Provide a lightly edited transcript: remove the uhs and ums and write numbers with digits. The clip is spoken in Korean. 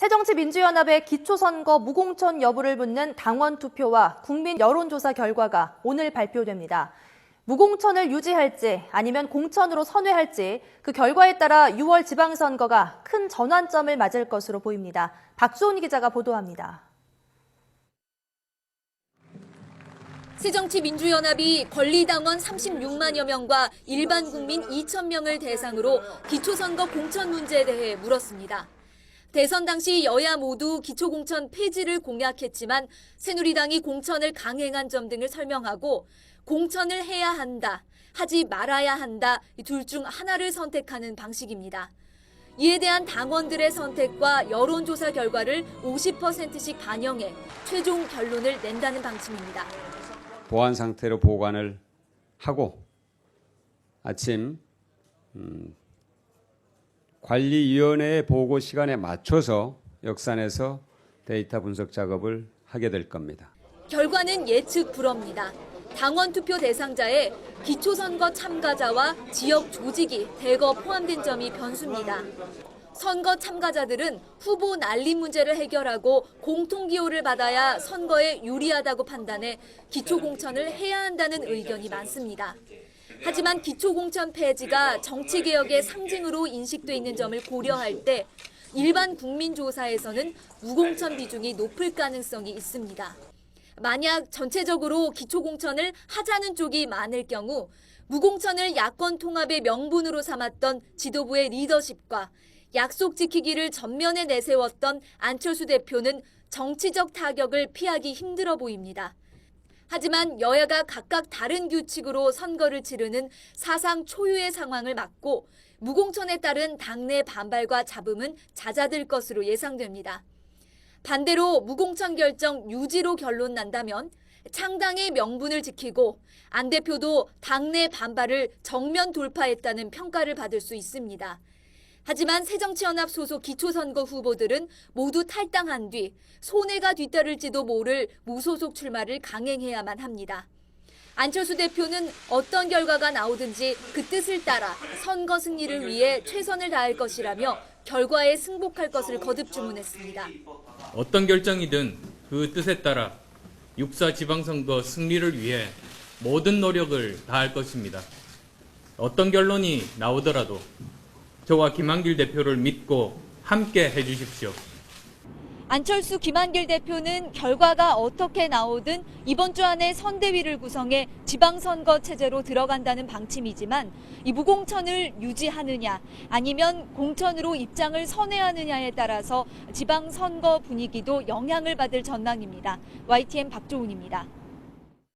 새정치민주연합의 기초선거 무공천 여부를 묻는 당원 투표와 국민 여론조사 결과가 오늘 발표됩니다. 무공천을 유지할지 아니면 공천으로 선회할지 그 결과에 따라 6월 지방선거가 큰 전환점을 맞을 것으로 보입니다. 박수훈 기자가 보도합니다. 새정치민주연합이 권리당원 36만여 명과 일반 국민 2천 명을 대상으로 기초선거 공천 문제에 대해 물었습니다. 대선 당시 여야 모두 기초공천 폐지를 공약했지만 새누리당이 공천을 강행한 점 등을 설명하고 공천을 해야 한다, 하지 말아야 한다, 둘 중 하나를 선택하는 방식입니다. 이에 대한 당원들의 선택과 여론조사 결과를 50%씩 반영해 최종 결론을 낸다는 방침입니다. 보안 상태로 보관을 하고 아침 관리위원회의 보고 시간에 맞춰서 역산해서 데이터 분석 작업을 하게 될 겁니다. 결과는 예측 불허입니다. 당원 투표 대상자에 기초선거 참가자와 지역 조직이 대거 포함된 점이 변수입니다. 선거 참가자들은 후보 난림 문제를 해결하고 공통기호를 받아야 선거에 유리하다고 판단해 기초공천을 해야 한다는 의견이 많습니다. 하지만 기초공천 폐지가 정치개혁의 상징으로 인식돼 있는 점을 고려할 때 일반 국민조사에서는 무공천 비중이 높을 가능성이 있습니다. 만약 전체적으로 기초공천을 하자는 쪽이 많을 경우 무공천을 야권 통합의 명분으로 삼았던 지도부의 리더십과 약속 지키기를 전면에 내세웠던 안철수 대표는 정치적 타격을 피하기 힘들어 보입니다. 하지만 여야가 각각 다른 규칙으로 선거를 치르는 사상 초유의 상황을 막고 무공천에 따른 당내 반발과 잡음은 잦아들 것으로 예상됩니다. 반대로 무공천 결정 유지로 결론 난다면 창당의 명분을 지키고 안 대표도 당내 반발을 정면 돌파했다는 평가를 받을 수 있습니다. 하지만 새정치연합 소속 기초선거 후보들은 모두 탈당한 뒤 손해가 뒤따를지도 모를 무소속 출마를 강행해야만 합니다. 안철수 대표는 어떤 결과가 나오든지 그 뜻을 따라 선거 승리를 위해 최선을 다할 것이라며 결과에 승복할 것을 거듭 주문했습니다. 어떤 결정이든 그 뜻에 따라 6.4 지방선거 승리를 위해 모든 노력을 다할 것입니다. 어떤 결론이 나오더라도 저와 김한길 대표를 믿고 함께 해주십시오. 안철수, 김한길 대표는 결과가 어떻게 나오든 이번 주 안에 선대위를 구성해 지방선거 체제로 들어간다는 방침이지만 이 무공천을 유지하느냐 아니면 공천으로 입장을 선회하느냐에 따라서 지방선거 분위기도 영향을 받을 전망입니다. YTN 박조훈입니다.